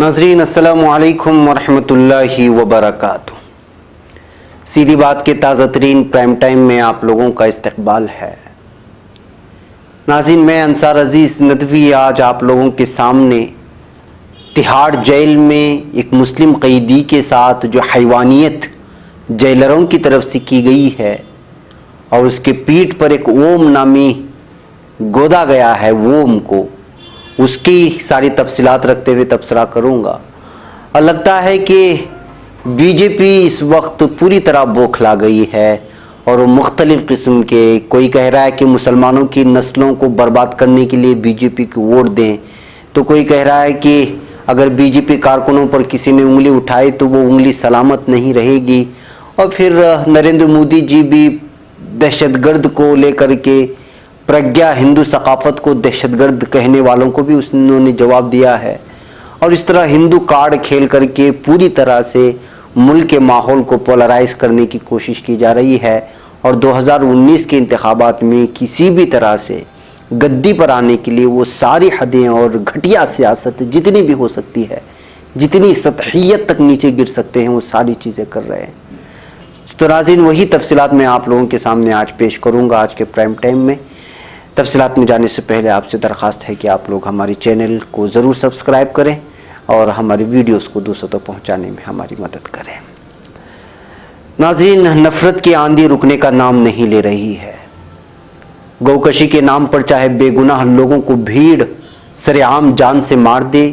नाज़रीन अस्सलामु अलैकुम वरहमतुल्लाहि वबरकातुहू। सीधी बात के ताज़ा तरीन प्राइम टाइम में आप लोगों का इस्तकबाल है। नाज़रीन, मैं अंसार अजीज़ नदवी आज आप लोगों के सामने तिहाड़ जेल में एक मुस्लिम कैदी के साथ जो हैवानियत जेलरों की तरफ से की गई है और उसके पीठ पर एक ओम नामी गोदा गया है, ओम को, उसकी सारी तफसीलात रखते हुए तबसरा करूँगा। और लगता है कि बीजेपी इस वक्त पूरी तरह बौखला गई है और वो मुख्तलिफ़ किस्म के, कोई कह रहा है कि मुसलमानों की नस्लों को बर्बाद करने के लिए बीजेपी को वोट दें, तो कोई कह रहा है कि अगर बीजेपी कारकुनों पर किसी ने उंगली उठाई तो वो उंगली सलामत नहीं रहेगी। और फिर नरेंद्र मोदी जी भी दहशतगर्द को लेकर के, प्रज्ञा हिंदू सकाफत को दहशतगर्द कहने वालों को भी उन्होंने जवाब दिया है। और इस तरह हिंदू कार्ड खेल करके पूरी तरह से मुल्क के माहौल को पोलराइज करने की कोशिश की जा रही है। और 2019 के इंतखाबात में किसी भी तरह से गद्दी पर आने के लिए वो सारी हदें और घटिया सियासत जितनी भी हो सकती है, जितनी सतहियत तक नीचे गिर सकते हैं, वो सारी चीज़ें कर रहे हैं। तो नाज़रीन, वही तफसीलात मैं आप लोगों के सामने आज पेश करूँगा आज के प्राइम टाइम में। तफसीलात में जाने से पहले आपसे दरख्वास्त है कि आप लोग हमारे चैनल को ज़रूर सब्सक्राइब करें और हमारी वीडियोस को दूसरों तक पहुंचाने में हमारी मदद करें। नाज़रीन, नफ़रत की आंधी रुकने का नाम नहीं ले रही है। गौकशी के नाम पर चाहे बेगुनाह लोगों को भीड़ सरेआम जान से मार दे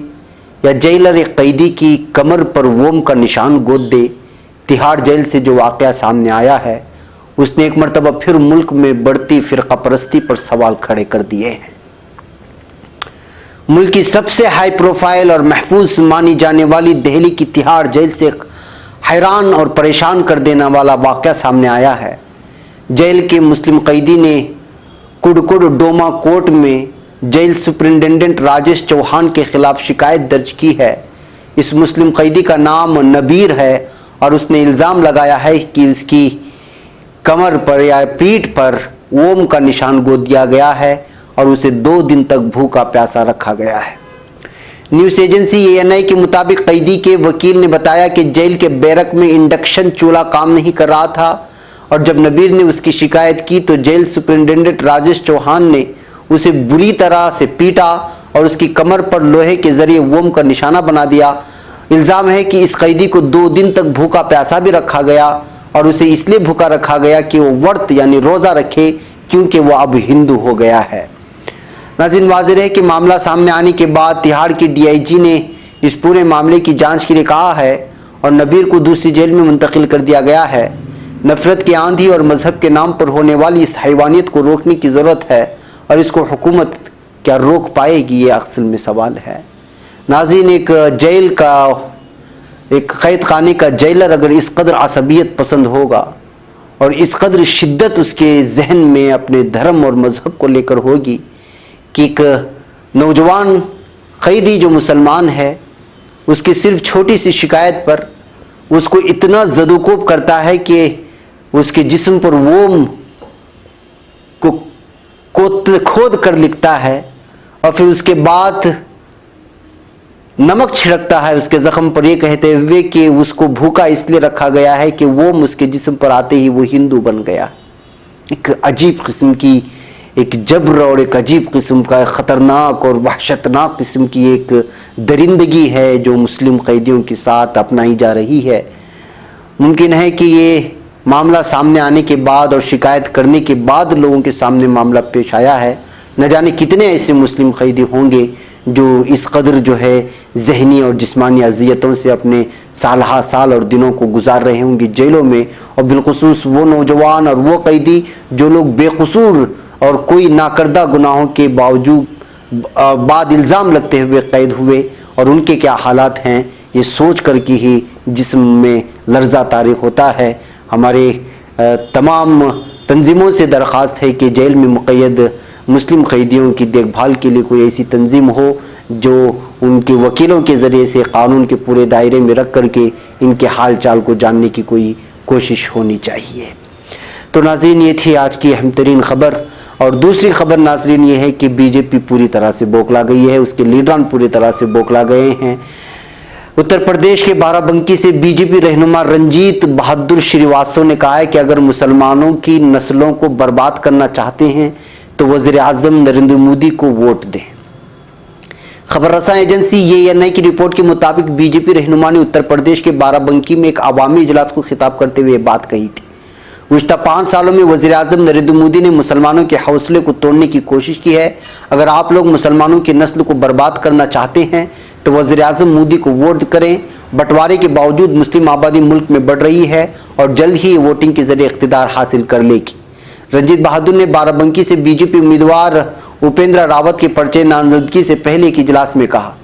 या जेलर एक कैदी की कमर पर वोम का निशान गोद दे, तिहाड़ जेल से जो वाक़या सामने आया है उसने एक मरतबा फिर मुल्क में बढ़ती फ़िरका परस्ती पर सवाल खड़े कर दिए हैं। मुल्क की सबसे हाई प्रोफाइल और महफूज मानी जाने वाली दिल्ली की तिहाड़ जेल से हैरान और परेशान कर देने वाला वाक़या सामने आया है। जेल के मुस्लिम कैदी ने कुड़कुड़ डोमा कोर्ट में जेल सुपरिटेंडेंट राजेश चौहान के खिलाफ शिकायत दर्ज की है। इस मुस्लिम कैदी का नाम नबीर है और उसने इल्ज़ाम लगाया है कि उसकी कमर पर या पीठ पर ओम का निशान गोद दिया गया है और उसे 2 दिन तक भूखा प्यासा रखा गया है। न्यूज़ एजेंसी ANI के मुताबिक कैदी के वकील ने बताया कि जेल के बैरक में इंडक्शन चूल्हा काम नहीं कर रहा था और जब नबीर ने उसकी शिकायत की तो जेल सुपरिटेंडेंट राजेश चौहान ने उसे बुरी तरह से पीटा और उसकी कमर पर लोहे के जरिए ओम का निशाना बना दिया। इल्ज़ाम है कि इस कैदी को 2 दिन तक भूखा प्यासा भी रखा गया और उसे इसलिए भूखा रखा गया कि वो व्रत यानी रोज़ा रखे, क्योंकि वो अब हिंदू हो गया है। नाज़रीन, वाज़ेह है कि मामला सामने आने के बाद तिहाड़ की DIG ने इस पूरे मामले की जांच के लिए कहा है और नबीर को दूसरी जेल में मुंतकिल कर दिया गया है। नफ़रत की आंधी और मजहब के नाम पर होने वाली इस हैवानियत को रोकने की ज़रूरत है और इसको हुकूमत क्या रोक पाएगी, ये असल में सवाल है। नाज़रीन, एक जेल का, एक कैद खाने का जेलर अगर इस कदर असबियत पसंद होगा और इस कदर शिद्दत उसके जहन में अपने धर्म और मज़हब को लेकर होगी कि एक नौजवान कैदी जो मुसलमान है उसकी सिर्फ छोटी सी शिकायत पर उसको इतना ज़दुकोब करता है कि उसके जिस्म पर वोम को खोद कर लिखता है और फिर उसके बाद नमक छिड़कता है उसके ज़ख्म पर, ये कहते हुए कि उसको भूखा इसलिए रखा गया है कि वो उसके जिस्म पर आते ही वो हिंदू बन गया। एक अजीब किस्म की एक जबर और एक अजीब किस्म का ख़तरनाक और वहशतनाक किस्म की एक दरिंदगी है जो मुस्लिम कैदियों के साथ अपनाई जा रही है। मुमकिन है कि ये मामला सामने आने के बाद और शिकायत करने के बाद लोगों के सामने मामला पेश आया है। न जाने कितने ऐसे मुस्लिम कैदी होंगे जो इस कदर जो है जहनी और जिस्मानी अजियतों से अपने साल और दिनों को गुजार रहे होंगे जेलों में। और बिलखुसूस वो नौजवान और वो कैदी जो लोग बेकसूर और कोई नाकर्दा गुनाहों के बावजूद बाद इल्ज़ाम लगते हुए कैद हुए और उनके क्या हालात हैं, ये सोच कर के ही जिस्म में लर्ज़ा तारी होता है। हमारे तमाम तंजीमों से दरख्वास्त है कि जेल में मुक़य्यद मुस्लिम कैदियों की देखभाल के लिए कोई ऐसी तंजीम हो जो उनके वकीलों के ज़रिए से कानून के पूरे दायरे में रख करके इनके हाल चाल को जानने की कोई कोशिश होनी चाहिए। तो नाज़रीन, ये थी आज की अहम तरीन ख़बर। और दूसरी खबर नाज़रीन ये है कि बीजेपी पूरी तरह से बौखला गई है, उसके लीडरान पूरी तरह से बौखला गए हैं। उत्तर प्रदेश के बाराबंकी से बीजेपी रहनुमा रंजीत बहादुर श्रीवास्तव ने कहा है कि अगर मुसलमानों की नस्लों को बर्बाद करना चाहते हैं तो वज़ीर आज़म नरेंद्र मोदी को वोट दें। खबर रसा एजेंसी ANI की रिपोर्ट के मुताबिक बीजेपी रहनुमा ने उत्तर प्रदेश के बाराबंकी में एक अवामी इजलास को खिताब करते हुए बात कही थी। गुज़िश्ता 5 सालों में वज़ीर आज़म नरेंद्र मोदी ने मुसलमानों के हौसले को तोड़ने की कोशिश की है। अगर आप लोग मुसलमानों की नस्ल को बर्बाद करना चाहते हैं तो वज़ीर आज़म मोदी को वोट करें। बंटवारे के बावजूद मुस्लिम आबादी मुल्क में बढ़ रही है और जल्द ही ये वोटिंग के जरिए इख्तिदार हासिल कर लेगी। रंजीत बहादुर ने बाराबंकी से बीजेपी उम्मीदवार उपेंद्र रावत के पर्चे नामजदगी से पहले एक इजलास में कहा,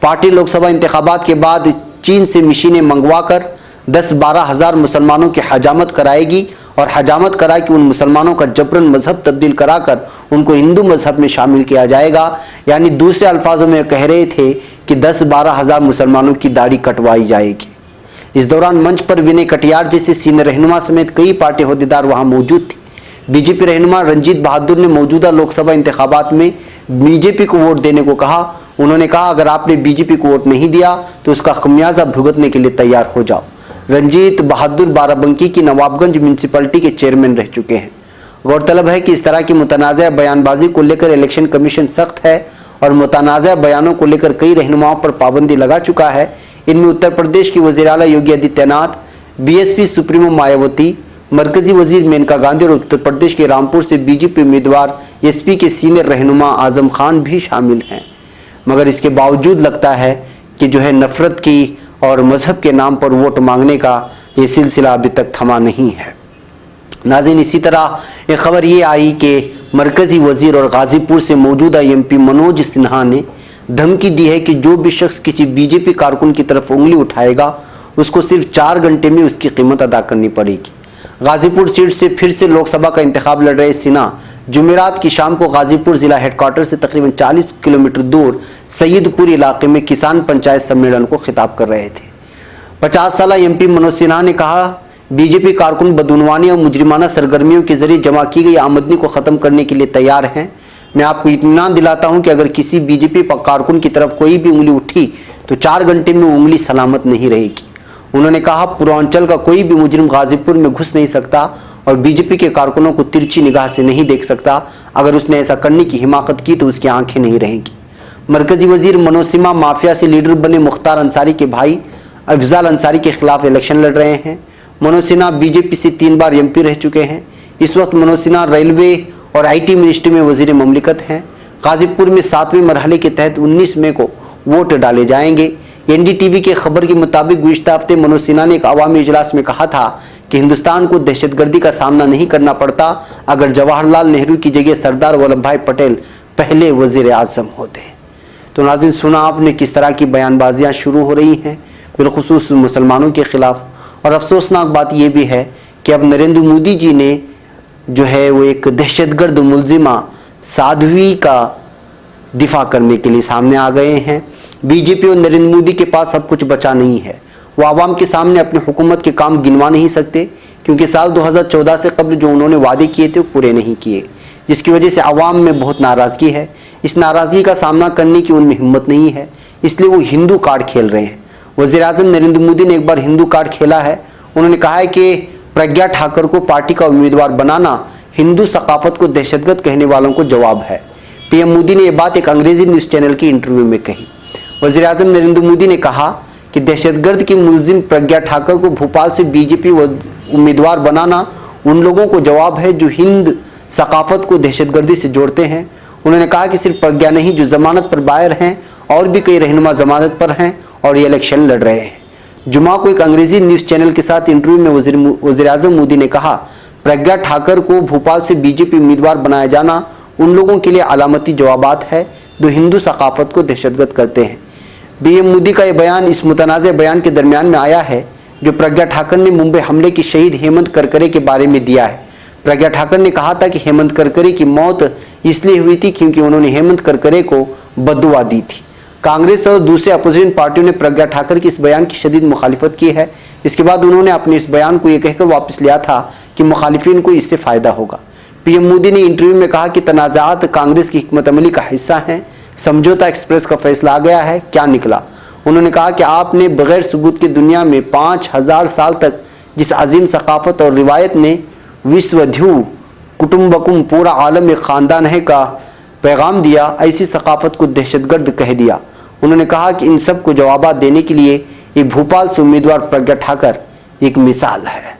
पार्टी लोकसभा इंतखाबात के बाद चीन से मशीनें मंगवाकर 10-12 हज़ार मुसलमानों की हजामत कराएगी और हजामत करा कि उन मुसलमानों का जबरन मजहब तब्दील कराकर उनको हिंदू मजहब में शामिल किया जाएगा। यानी दूसरे अल्फाजों में कह रहे थे कि 10-12 हज़ार मुसलमानों की दाढ़ी कटवाई जाएगी। इस दौरान मंच पर विनय कटियार जैसे सीनियर रहनुमा समेत कई पार्टी होद्देदार वहां मौजूद थे। बीजेपी रहनुमा रंजीत बहादुर ने मौजूदा लोकसभा इंतखाबात में बीजेपी को वोट देने को कहा। उन्होंने कहा, अगर आपने बीजेपी को वोट नहीं दिया तो उसका खमियाजा भुगतने के लिए तैयार हो जाओ। रंजीत बहादुर बाराबंकी की नवाबगंज म्यूनसिपैलिटी के चेयरमैन रह चुके हैं। गौरतलब है कि इस तरह की मुतनाज़ा बयानबाजी को लेकर इलेक्शन कमीशन सख्त है और मुतनाज़ा बयानों को लेकर कई रहनुमाओं पर पाबंदी लगा चुका है। इनमें उत्तर प्रदेश की वज़ीर आला योगी आदित्यनाथ, BSP सुप्रीमो मायावती, मरकजी वजीर मेनका गांधी और उत्तर प्रदेश के रामपुर से बीजेपी उम्मीदवार SP के सीनियर रहनुमा आजम खान भी शामिल हैं। मगर इसके बावजूद लगता है कि जो है नफरत की और मजहब के नाम पर वोट मांगने का ये सिलसिला अभी तक थमा नहीं है। नाज़रीन, इसी तरह एक खबर ये आई कि मरकजी वजीर और गाजीपुर से मौजूदा MP मनोज सिन्हा ने धमकी दी है कि जो भी शख्स किसी बीजेपी कारकुन की तरफ उंगली उठाएगा उसको सिर्फ 4 घंटे में उसकी कीमत अदा करनी पड़ेगी। गाजीपुर सीट से फिर से लोकसभा का इंतखाब लड़ रहे सिन्हा जुमेरात की शाम को गाजीपुर जिला हेडक्वार्टर से तकरीबन 40 किलोमीटर दूर सईदपुर इलाके में किसान पंचायत सम्मेलन को खिताब कर रहे थे। 50 साला MP मनोज सिन्हा ने कहा, बीजेपी कारकुन बदउनवानी और मुजरिमाना सरगर्मियों के जरिए जमा की गई आमदनी को खत्म करने के लिए तैयार हैं। मैं आपको इत्मीनान दिलाता हूं कि अगर किसी बीजेपी कारकुन की तरफ कोई भी उंगली उठी तो 4 घंटे में उंगली सलामत नहीं रहेगी। उन्होंने कहा, पूर्वांचल का कोई भी मुजरिम गाजीपुर में घुस नहीं सकता और बीजेपी के कारकुनों को तिरछी निगाह से नहीं देख सकता। अगर उसने ऐसा करने की हिमाकत की तो उसकी आंखें नहीं रहेंगी। मरकजी वजीर मनोज सिन्हा माफिया से लीडर बने मुख्तार अंसारी के भाई अफजाल अंसारी के खिलाफ इलेक्शन लड़ रहे हैं। मनोज सिन्हा बीजेपी से 3 बार MP रह चुके हैं। इस वक्त मनोज सिन्हा रेलवे और IT मिनिस्ट्री में वजीर ममलिकत हैं। गाजीपुर में 7वें मरहले के तहत 19 मई को वोट डाले जाएंगे। NDTV के खबर के मुताबिक गुज़िश्ता हफ्ते मनोज सिन्हा ने एक अवामी इजलास में कहा था कि हिंदुस्तान को दहशतगर्दी का सामना नहीं करना पड़ता अगर जवाहरलाल नेहरू की जगह सरदार वल्लभ भाई पटेल पहले वजीर आज़म होते। तो नाज़रीन, सुना आपने किस तरह की बयानबाजियाँ शुरू हो रही हैं बिलखुसूस मुसलमानों के खिलाफ। और अफसोसनाक बात यह भी है कि अब नरेंद्र मोदी जी ने जो है वो एक दहशतगर्द मुलजिमा साध्वी का दिफा करने के लिए सामने आ गए हैं। बीजेपी और नरेंद्र मोदी के पास सब कुछ बचा नहीं है। वो आवाम के सामने अपनी हुकूमत के काम गिनवा नहीं सकते क्योंकि साल 2014 से कबल जो उन्होंने वादे किए थे वो पूरे नहीं किए, जिसकी वजह से आवाम में बहुत नाराज़गी है। इस नाराज़गी का सामना करने की उनमें हिम्मत नहीं है, इसलिए वो हिंदू कार्ड खेल रहे हैं। वज़ीर आज़म नरेंद्र मोदी ने एक बार हिंदू कार्ड खेला है। उन्होंने कहा है कि प्रज्ञा ठाकुर को पार्टी का उम्मीदवार बनाना हिंदू सकाफत को दहशतगर्द कहने वालों को जवाब है। PM मोदी ने यह बात एक अंग्रेजी न्यूज़ चैनल की इंटरव्यू में कही। वज़ीर आज़म नरेंद्र मोदी ने कहा कि दहशतगर्द की मुलजिम प्रज्ञा ठाकुर को भोपाल से बीजेपी उम्मीदवार बनाना उन लोगों को जवाब है जो हिंद सकाफत को दहशतगर्दी से जोड़ते हैं। उन्होंने कहा कि सिर्फ प्रज्ञा नहीं, जो जमानत पर बाहर हैं और भी कई रहनुमा जमानत पर हैं और ये इलेक्शन लड़ रहे हैं। जुमा को एक अंग्रेजी न्यूज़ चैनल के साथ इंटरव्यू में वज़ीर आज़म मोदी ने कहा, प्रज्ञा ठाकुर को भोपाल से बीजेपी उम्मीदवार बनाया जाना उन लोगों के लिए अलामती जवाबात है जो हिंदू सकाफत को दहशतगर्द करते हैं। PM मोदी का यह बयान इस मुतनाज़ बयान के दरमियान में आया है जो प्रज्ञा ठाकुर ने मुंबई हमले की शहीद हेमंत करकरे के बारे में दिया है। प्रज्ञा ठाकुर ने कहा था कि हेमंत करकरे की मौत इसलिए हुई थी क्योंकि उन्होंने हेमंत करकरे को बद्दुआ दी थी। कांग्रेस और दूसरे अपोजिशन पार्टियों ने प्रज्ञा ठाकुर की इस बयान की शदीद मुखालिफत की है। इसके बाद उन्होंने अपने इस बयान को यह कहकर वापस लिया था कि मुखालिफिन को इससे फ़ायदा होगा। PM मोदी ने इंटरव्यू में कहा कि तनाज़ात कांग्रेस की हिकमत अमली का हिस्सा हैं। समझौता एक्सप्रेस का फैसला आ गया है, क्या निकला। उन्होंने कहा कि आपने बग़ैर सबूत की दुनिया में 5000 साल तक जिस अजीम सकाफ़त और रिवायत ने विश्वध्यू कुटुम्बकुम पूरा आलम एक ख़ानदान है का पैगाम दिया, ऐसी सकाफ़त को दहशतगर्द कह दिया। उन्होंने कहा कि इन सब को जवाब देने के लिए ये भोपाल से उम्मीदवार प्रज्ञा ठाकर एक मिसाल है।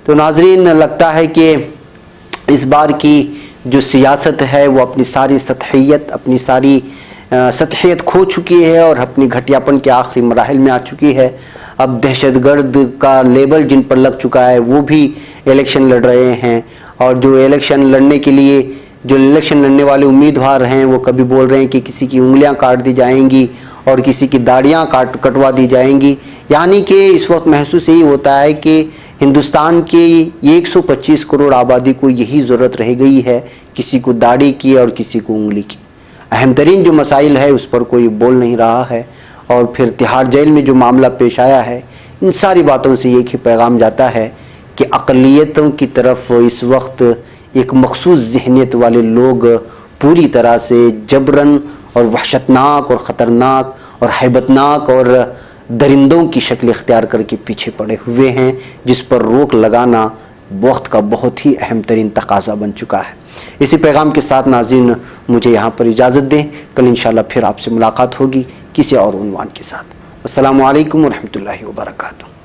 तो नाजरीन, लगता है कि इस बार की जो सियासत है वो अपनी सारी सतहियत खो चुकी है और अपनी घटियापन के आखिरी मराहिल में आ चुकी है। अब दहशतगर्द का लेबल जिन पर लग चुका है वो भी इलेक्शन लड़ रहे हैं, और जो इलेक्शन लड़ने के लिए जो इलेक्शन लड़ने वाले उम्मीदवार हैं वो कभी बोल रहे हैं कि किसी की उंगलियां काट दी जाएंगी और किसी की दाढ़ियां कटवा दी जाएंगी। यानी कि इस वक्त महसूस यही होता है कि हिंदुस्तान के 125 करोड़ आबादी को यही ज़रूरत रह गई है, किसी को दाढ़ी की और किसी को उंगली की। अहम तरीन जो मसाइल है उस पर कोई बोल नहीं रहा है। और फिर तिहाड़ जेल में जो मामला पेश आया है, इन सारी बातों से एक ही पैगाम जाता है कि अक़लियतों की तरफ इस वक्त एक मखसूस ज़हनियत वाले लोग पूरी तरह से जबरन और वहशतनाक और ख़तरनाक और हैबतनाक और दरिंदों की शक्ल इख्तियार करके पीछे पड़े हुए हैं, जिस पर रोक लगाना वक्त का बहुत ही अहम तरीन तकाज़ा बन चुका है। इसी पैगाम के साथ नाज़रीन मुझे यहाँ पर इजाज़त दें। कल इंशाअल्लाह फिर आपसे मुलाकात होगी किसी और उन्वान के साथ। अस्सलामु अलैकुम व रहमतुल्लाहि व बरकातुहू।